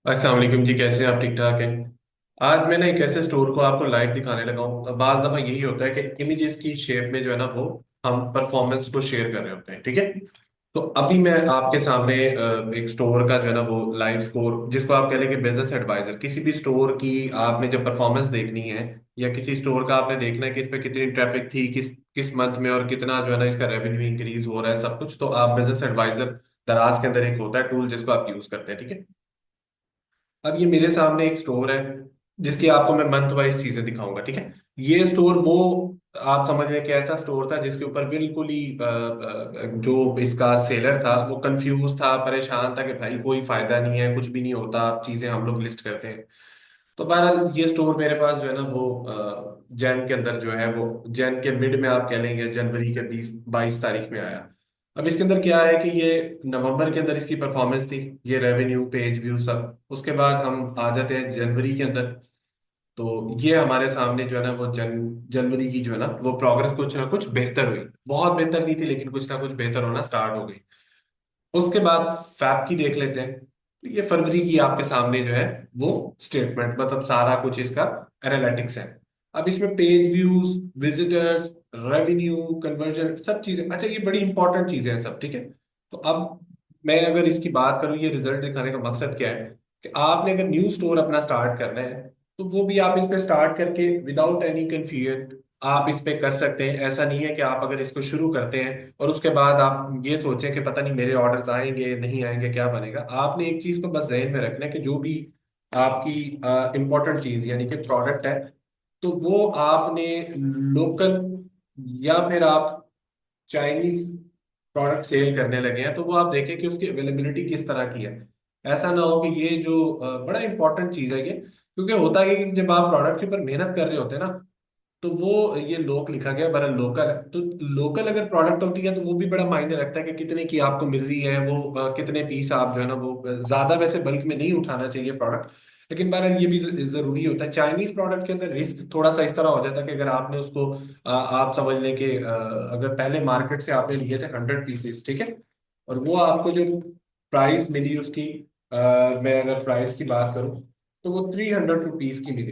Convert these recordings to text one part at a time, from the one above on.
अस्सलाम वालेकुम जी, कैसे हैं आप? ठीक ठाक हैं। आज मैं ना एक ऐसे स्टोर को आपको लाइव दिखाने लगा हूँ। बाज दफा यही होता है कि इमेजेस की शेप में जो है ना वो हम परफॉर्मेंस को शेयर कर रहे होते हैं, ठीक है। तो अभी मैं आपके सामने एक स्टोर का जो है ना वो लाइव स्कोर, जिसको आप कह लें कि बिजनेस एडवाइजर, किसी भी स्टोर की आपने जब परफॉर्मेंस देखनी है या किसी स्टोर का आपने देखना है कि इस पे कितनी ट्रैफिक थी, किस किस मंथ में, और कितना जो है ना इसका रेवेन्यू इंक्रीज हो रहा है, सब कुछ, तो आप बिजनेस एडवाइजर दराज के अंदर एक होता है टूल जिसको आप यूज करते हैं, ठीक है। अब ये मेरे सामने एक स्टोर है जिसकी आपको मैं मंथ वाइज चीजें दिखाऊंगा, ठीक है। ये स्टोर वो, आप समझ रहे हैं कि ऐसा स्टोर था जिसके ऊपर बिल्कुल ही जो इसका सेलर था वो कंफ्यूज था, परेशान था कि भाई कोई फायदा नहीं है, कुछ भी नहीं होता, चीजें हम लोग लिस्ट करते हैं। तो बहरहाल ये स्टोर मेरे पास जो है ना वो जैन के अंदर जो है वो जैन के मिड में आप कह लेंगे, जनवरी के 20-22 तारीख में आया। अब इसके अंदर क्या है कि ये नवंबर के अंदर इसकी परफॉर्मेंस थी, ये रेवेन्यू, पेज व्यू, सब। उसके बाद हम आ जाते हैं जनवरी के अंदर। तो ये हमारे सामने जो है ना वो जनवरी की जो है ना वो प्रोग्रेस कुछ ना कुछ बेहतर हुई। बहुत बेहतर नहीं थी लेकिन कुछ ना कुछ बेहतर होना स्टार्ट हो गई। उसके बाद फैब की देख लेते हैं। तो ये फरवरी की आपके सामने जो है वो स्टेटमेंट, मतलब सारा कुछ इसका एनालिटिक्स है। अब इसमें page views, visitors, revenue, conversion, सब चीजें, अच्छा ये बड़ी इंपॉर्टेंट चीजें हैं सब, ठीक है। तो अब मैं अगर इसकी बात करूं, ये रिजल्ट दिखाने का मकसद क्या है कि आपने अगर न्यू स्टोर अपना स्टार्ट करना है तो वो भी आप इस पे स्टार्ट करके विदाउट एनी कंफ्यूजन आप इस पे कर सकते हैं। ऐसा नहीं है कि आप अगर इसको शुरू करते हैं और उसके बाद आप ये सोचें कि पता नहीं मेरे ऑर्डर्स आएंगे नहीं आएंगे, क्या बनेगा। आपने एक चीज को बस जहन में रखना है कि जो भी आपकी इंपॉर्टेंट चीज यानी कि प्रोडक्ट है, तो वो आपने लोकल, या फिर आप चाइनीज प्रोडक्ट सेल करने लगे हैं, तो वो आप देखें कि उसकी अवेलेबिलिटी किस तरह की है। ऐसा ना हो कि ये जो बड़ा इंपॉर्टेंट चीज है ये, क्योंकि होता है कि जब आप प्रोडक्ट के ऊपर मेहनत कर रहे होते हैं ना, तो वो ये लोक लिखा गया बड़ा लोकल है, तो लोकल अगर प्रोडक्ट होती है तो वो भी बड़ा मायने रखता है कि कितने की आपको मिल रही है वो, कितने पीस आप जो है ना वो, ज्यादा वैसे बल्क में नहीं उठाना चाहिए प्रोडक्ट। लेकिन बहरहाल ये भी जरूरी होता है। चाइनीज प्रोडक्ट के अंदर रिस्क थोड़ा सा इस तरह हो जाता है कि अगर आपने उसको आप समझ लें कि अगर पहले मार्केट से आपने लिए थे 100 पीसेस, ठीक है, और वो आपको जो प्राइस मिली उसकी, मैं अगर प्राइस की बात करूं तो वो 300 रुपीज की मिली।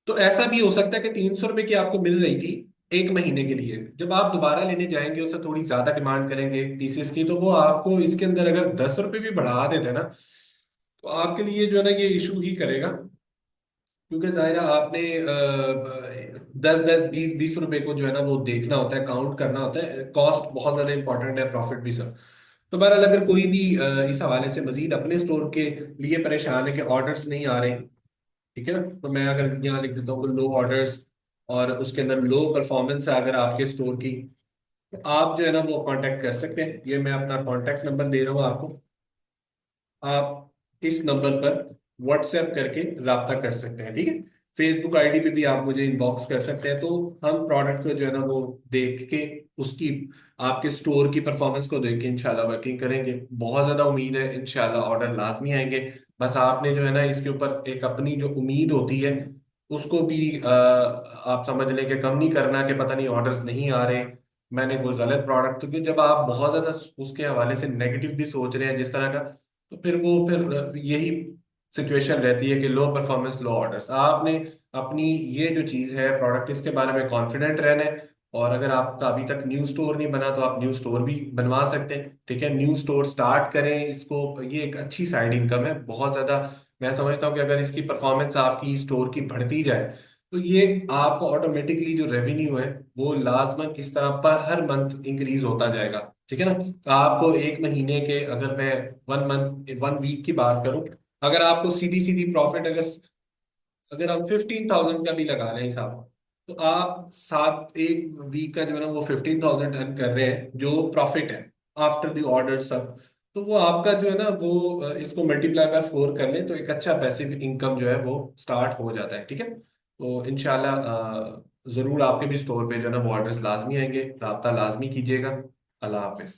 तो ऐसा भी हो सकता है कि 300 रुपए की आपको मिल रही थी एक महीने के लिए, जब आप दोबारा लेने जाएंगे उससे थोड़ी ज्यादा डिमांड करेंगे पीसेस की, तो वो आपको इसके अंदर अगर 10 रुपए भी बढ़ा देते ना, तो आपके लिए जो है ना ये इशू ही करेगा। क्योंकि जाहिर है आपने 10-10 20-20 रुपए को जो है ना वो देखना होता है, काउंट करना होता है, कॉस्ट बहुत ज्यादा इंपॉर्टेंट है, प्रॉफिट भी सब। तो बहरहाल अगर कोई भी इस हवाले से मजीद अपने स्टोर के लिए परेशान है कि ऑर्डर्स नहीं आ रहे, ठीक है ना, तो मैं अगर यहाँ लिख देता हूँ लो ऑर्डर्स, और उसके अंदर लो परफॉर्मेंस है अगर आपके स्टोर की, तो आप जो है ना वो कांटेक्ट कर सकते हैं। ये मैं अपना कांटेक्ट नंबर दे रहा हूँ आपको, आप इस नंबर पर व्हाट्सएप करके राब्ता कर सकते हैं, ठीक है। फेसबुक आईडी पे भी आप मुझे इनबॉक्स कर सकते हैं, तो हम प्रोडक्ट को जो है ना वो देख के उसकी, आपके स्टोर की परफॉर्मेंस को देख के इंशाल्लाह वर्किंग करेंगे। बहुत ज्यादा उम्मीद है इंशाल्लाह ऑर्डर लाजमी आएंगे। बस आपने जो है ना इसके ऊपर एक अपनी जो उम्मीद होती है उसको भी आप समझ लें कि कम नहीं करना कि पता नहीं ऑर्डर्स नहीं आ रहे, मैंने कोई गलत प्रोडक्ट, तो कि जब आप बहुत ज्यादा उसके हवाले से नेगेटिव भी सोच रहे हैं जिस तरह का, तो फिर वो फिर यही सिचुएशन रहती है कि लो परफॉर्मेंस लो ऑर्डर्स। आपने अपनी ये जो चीज़ है प्रोडक्ट, इसके बारे में कॉन्फिडेंट रहना है। और अगर आपका अभी तक न्यू स्टोर नहीं बना तो आप न्यू स्टोर भी बनवा सकते हैं, ठीक है। न्यू स्टोर स्टार्ट करें इसको, ये एक अच्छी साइड इनकम है बहुत ज़्यादा। मैं समझता हूँ कि अगर इसकी परफॉर्मेंस आपकी स्टोर की बढ़ती जाए तो ये आपको ऑटोमेटिकली जो रेवेन्यू है वो लाजमन इस तरह पर हर मंथ इंक्रीज होता जाएगा, ठीक है ना। तो आपको एक महीने के, अगर मैं 1 मंथ 1 वीक की बात करूं, अगर आपको सीधी सीधी प्रॉफिट, अगर अगर हम 15,000 का भी लगा लें हिसाब, तो आप 1 वीक का जो है ना वो 15,000 अर्न कर रहे हैं जो प्रॉफिट है आफ्टर द ऑर्डर सब। तो वो आपका जो है ना वो इसको मल्टीप्लाई बाय 4 कर लें तो एक अच्छा पैसिव इनकम जो है वो स्टार्ट हो जाता है, ठीक है। तो इंशाल्लाह जरूर आपके भी स्टोर पे जो है ना वो ऑर्डर्स लाजमी आएंगे, राब्ता लाजमी कीजिएगा। अल्लाह हाफिज।